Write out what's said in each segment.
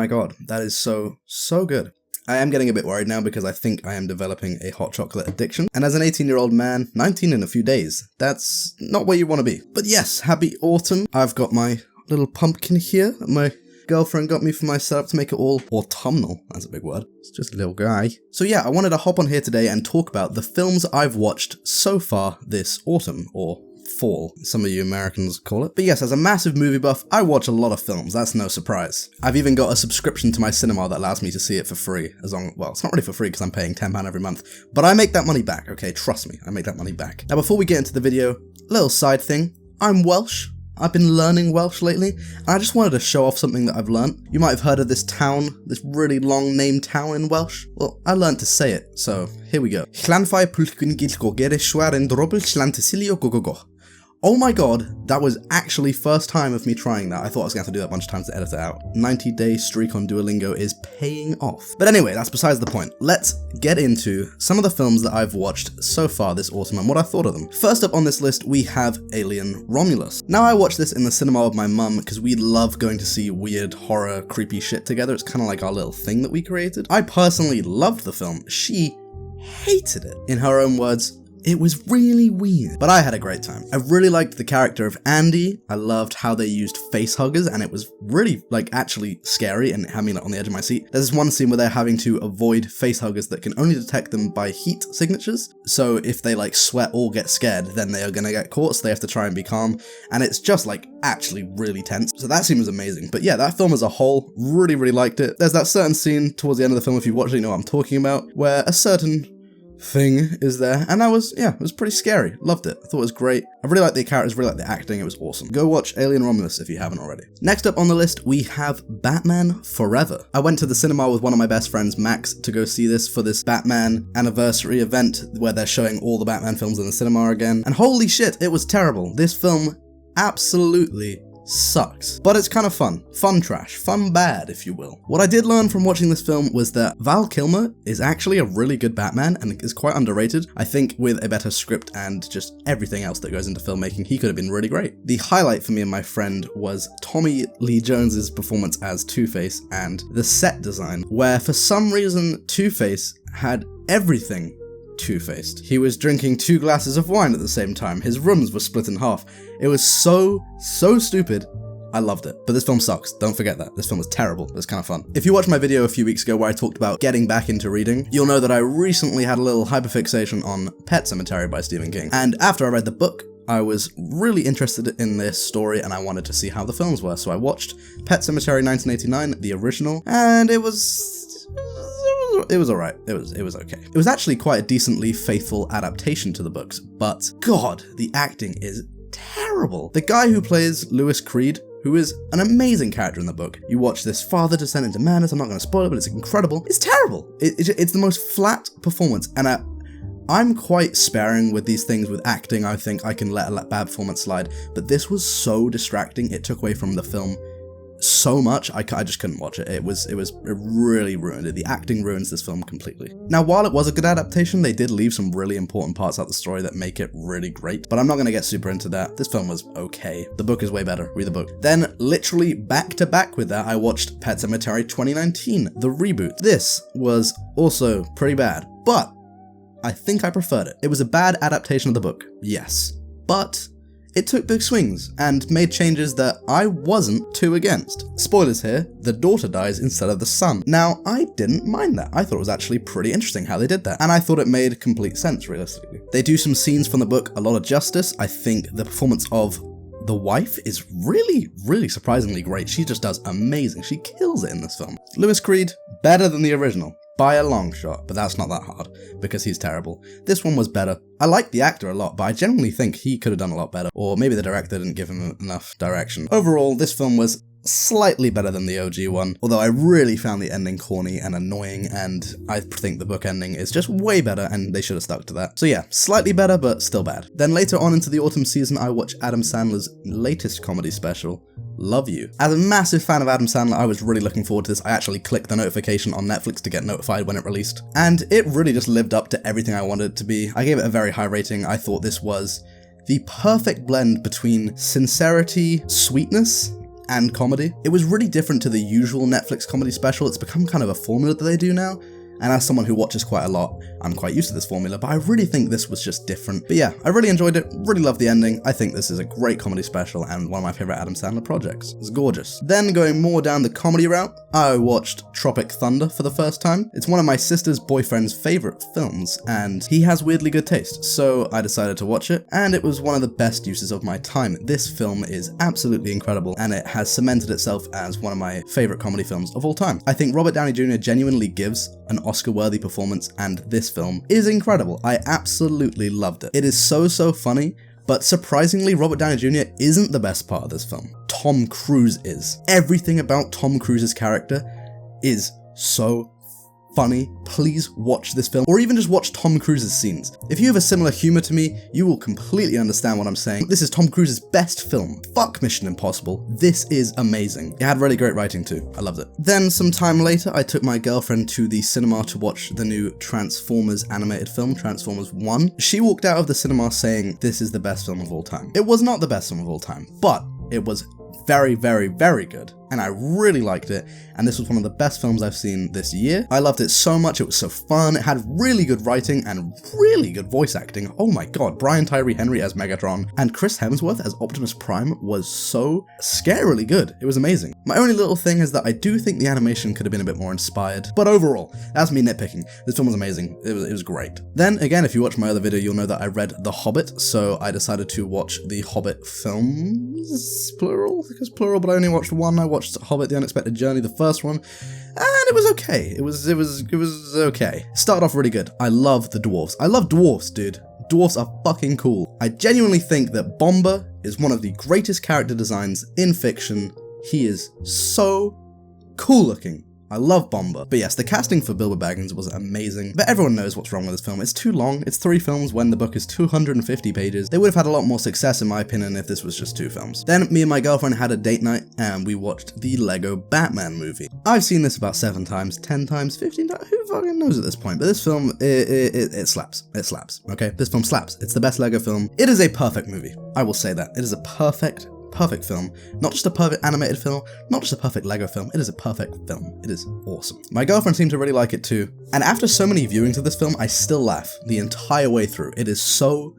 my god, that is so good. I am getting a bit worried now because I think I am developing a hot chocolate addiction. And as an 18-year-old man, 19 in a few days, that's not where you want to be. But yes, happy autumn. I've got my little pumpkin here. My girlfriend got me for my setup to make it all autumnal. That's a big word. It's just a little guy. So yeah, I wanted to hop on here today and talk about the films I've watched so far this autumn, or fall, some of you Americans call it. But yes, as a massive movie buff, I watch a lot of films, that's no surprise. I've even got a subscription to my cinema that allows me to see it for free, well, it's not really for free because I'm paying £10 every month, but I make that money back, okay, trust me, I make that money back. Now before we get into the video, little side thing, I'm Welsh. I've been learning Welsh lately, and I just wanted to show off something that I've learnt. You might have heard of this town, this really long named town in Welsh. Well, I learnt to say it, so here we go. Oh my god, that was actually first time of me trying that. I thought I was going to have to do that a bunch of times to edit it out. 90-day streak on Duolingo is paying off. But anyway, that's besides the point. Let's get into some of the films that I've watched so far this autumn and what I thought of them. First up on this list, we have Alien Romulus. Now I watched this in the cinema with my mum because we love going to see weird, horror, creepy shit together. It's kind of like our little thing that we created. I personally loved the film. She hated it. In her own words, it was really weird, but I had a great time. I really liked the character of Andy. I loved how they used face huggers, and it was really, actually scary and had me on the edge of my seat. There's this one scene where they're having to avoid face huggers that can only detect them by heat signatures. So if they sweat or get scared, then they are gonna get caught, so they have to try and be calm. And it's just actually really tense. So that scene was amazing. But yeah, that film as a whole, really liked it. There's that certain scene towards the end of the film, if you watch it, you know what I'm talking about, where a certain thing is there, and that was, it was pretty scary. Loved it. I thought it was great. I really liked the characters, really liked the acting, it was awesome. Go watch Alien Romulus if you haven't already. Next up on the list, we have Batman Forever. I went to the cinema with one of my best friends, Max, to go see this for this Batman anniversary event where they're showing all the Batman films in the cinema again, and holy shit, it was terrible. This film absolutely sucks. But it's kind of fun. Fun trash. Fun bad, if you will. What I did learn from watching this film was that Val Kilmer is actually a really good Batman and is quite underrated. I think with a better script and just everything else that goes into filmmaking, he could have been really great. The highlight for me and my friend was Tommy Lee Jones's performance as Two-Face and the set design, where for some reason Two-Face had everything two-faced. He was drinking 2 glasses of wine at the same time. His rooms were split in half. It was so stupid. I loved it. But this film sucks. Don't forget that. This film was terrible. It was kind of fun. If you watched my video a few weeks ago where I talked about getting back into reading, you'll know that I recently had a little hyperfixation on Pet Sematary by Stephen King. And after I read the book, I was really interested in this story and I wanted to see how the films were. So I watched Pet Sematary 1989, the original, and it was alright. It was okay. It was actually quite a decently faithful adaptation to the books, but god, the acting is terrible. The guy who plays Louis Creed, who is an amazing character in the book. You watch this father descend into madness, I'm not going to spoil it, but it's incredible. It's terrible. It's the most flat performance, and I'm quite sparing with these things with acting. I think I can let a bad performance slide, but this was so distracting. It took away from the film so much, I just couldn't watch it. It really ruined it. The acting ruins this film completely. Now, while it was a good adaptation, they did leave some really important parts out the story that make it really great, but I'm not going to get super into that. This film was okay. The book is way better. Read the book. Then, literally back to back with that, I watched Pet Sematary 2019, the reboot. This was also pretty bad, but I think I preferred it. It was a bad adaptation of the book, yes, but it took big swings and made changes that I wasn't too against. Spoilers here, the daughter dies instead of the son. Now, I didn't mind that. I thought it was actually pretty interesting how they did that, and I thought it made complete sense, realistically. They do some scenes from the book a lot of justice. I think the performance of the wife is really surprisingly great. She just does amazing. She kills it in this film. Louis Creed, better than the original. By a long shot, but that's not that hard, because he's terrible. This one was better. I like the actor a lot, but I genuinely think he could have done a lot better, or maybe the director didn't give him enough direction. Overall, this film was slightly better than the OG one, although I really found the ending corny and annoying, and I think the book ending is just way better, and they should have stuck to that. So yeah, slightly better, but still bad. Then later on into the autumn season, I watched Adam Sandler's latest comedy special, Love You. As a massive fan of Adam Sandler, I was really looking forward to this. I actually clicked the notification on Netflix to get notified when it released, and it really just lived up to everything I wanted it to be. I gave it a very high rating. I thought this was the perfect blend between sincerity, sweetness, and comedy. It was really different to the usual Netflix comedy special. It's become kind of a formula that they do now. And as someone who watches quite a lot, I'm quite used to this formula, but I really think this was just different. But yeah, I really enjoyed it, really loved the ending. I think this is a great comedy special and one of my favorite Adam Sandler projects. It's gorgeous. Then going more down the comedy route, I watched Tropic Thunder for the first time. It's one of my sister's boyfriend's favorite films, and he has weirdly good taste, so I decided to watch it, and it was one of the best uses of my time. This film is absolutely incredible, and it has cemented itself as one of my favorite comedy films of all time. I think Robert Downey Jr. genuinely gives an Oscar-worthy performance, and this film is incredible. I absolutely loved it. It is so funny, but surprisingly, Robert Downey Jr. isn't the best part of this film. Tom Cruise is. Everything about Tom Cruise's character is so funny. Please watch this film, or even just watch Tom Cruise's scenes. If you have a similar humor to me, you will completely understand what I'm saying. This is Tom Cruise's best film. Fuck Mission Impossible. This is amazing. It had really great writing too. I loved it. Then some time later, I took my girlfriend to the cinema to watch the new Transformers animated film, Transformers 1. She walked out of the cinema saying, this is the best film of all time. It was not the best film of all time, but it was very good, and I really liked it, and this was one of the best films I've seen this year. I loved it so much. It was so fun. It had really good writing and really good voice acting. Oh my god, Brian Tyree Henry as Megatron and Chris Hemsworth as Optimus Prime was so scarily good. It was amazing. My only little thing is that I do think the animation could have been a bit more inspired, but overall, that's me nitpicking. This film was amazing. It was great. Then again, if you watch my other video, you'll know that I read The Hobbit, so I decided to watch the Hobbit films, plural, because plural, but I only watched one. I watched Hobbit: The Unexpected Journey, the first one, and it was okay. It was okay. Started off really good. I love the dwarves. I love dwarves, dude. Dwarves are fucking cool. I genuinely think that Bomber is one of the greatest character designs in fiction. He is so cool looking. I love Bomber. But yes, the casting for Bilbo Baggins was amazing, but everyone knows what's wrong with this film. It's too long. It's 3 films when the book is 250 pages. They would have had a lot more success, in my opinion, if this was just 2 films. Then me and my girlfriend had a date night, and we watched the Lego Batman movie. I've seen this about 7 times, 10 times, 15 times, who fucking knows at this point? But this film, it slaps. It slaps, okay? This film slaps. It's the best Lego film. It is a perfect movie. I will say that. It is a perfect film. Not just a perfect animated film, not just a perfect Lego film, it is a perfect film. It is awesome. My girlfriend seemed to really like it too, and after so many viewings of this film, I still laugh the entire way through. It is so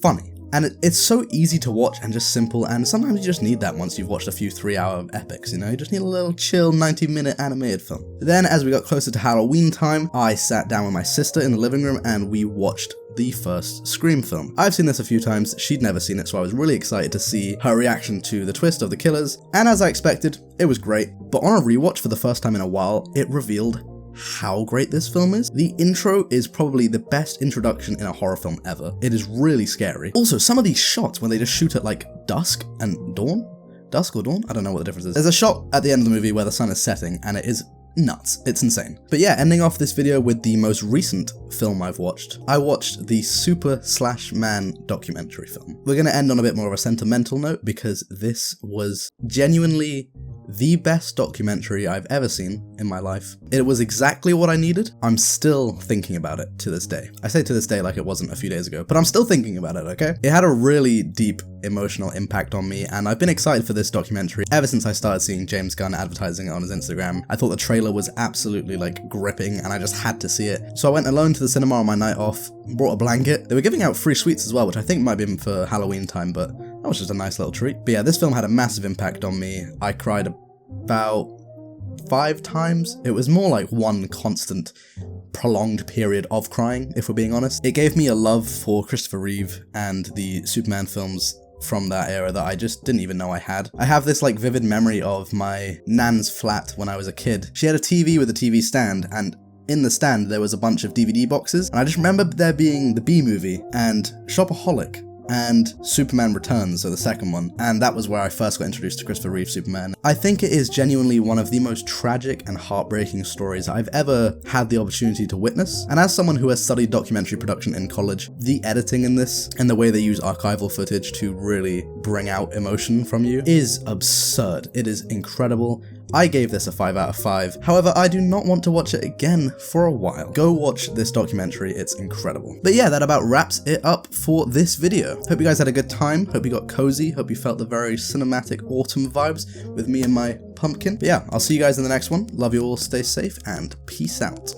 funny. And it's so easy to watch and just simple, and sometimes you just need that once you've watched a few 3-hour epics, you know? You just need a little chill 90-minute animated film. Then, as we got closer to Halloween time, I sat down with my sister in the living room and we watched the first Scream film. I've seen this a few times, she'd never seen it, so I was really excited to see her reaction to the twist of the killers, and as I expected, it was great. But on a rewatch for the first time in a while, it revealed how great this film is. The intro is probably the best introduction in a horror film ever. It is really scary. Also, some of these shots when they just shoot at like dusk and dawn? Dusk or dawn? I don't know what the difference is. There's a shot at the end of the movie where the sun is setting and it is nuts. It's insane. But yeah, ending off this video with the most recent film I've watched. I watched the Super/Man documentary film. We're gonna end on a bit more of a sentimental note because this was genuinely the best documentary I've ever seen in my life. It was exactly what I needed. I'm still thinking about it to this day. I say to this day like it wasn't a few days ago, but I'm still thinking about it, okay? It had a really deep emotional impact on me, and I've been excited for this documentary ever since I started seeing James Gunn advertising it on his Instagram. I thought the trailer was absolutely like gripping, and I just had to see it. So I went alone to the cinema on my night off, brought a blanket. They were giving out free sweets as well, which I think might have been for Halloween time, but that was just a nice little treat. But yeah, this film had a massive impact on me. I cried about 5 times. It was more like one constant prolonged period of crying, if we're being honest. It gave me a love for Christopher Reeve and the Superman films from that era that I just didn't even know I had. I have this like vivid memory of my nan's flat when I was a kid. She had a TV with a TV stand, and in the stand there was a bunch of DVD boxes, and I just remember there being the B-movie and Shopaholic and Superman Returns, so the second one, and that was where I first got introduced to Christopher Reeve Superman. I think it is genuinely one of the most tragic and heartbreaking stories I've ever had the opportunity to witness, and as someone who has studied documentary production in college, the editing in this and the way they use archival footage to really bring out emotion from you is absurd. It is incredible. I gave this a 5 out of 5. However, I do not want to watch it again for a while. Go watch this documentary, it's incredible. But yeah, that about wraps it up for this video. video. Hope you guys had a good time, hope you got cozy, hope you felt the very cinematic autumn vibes with me and my pumpkin. But yeah, I'll see you guys in the next one. Love you all, stay safe, and peace out.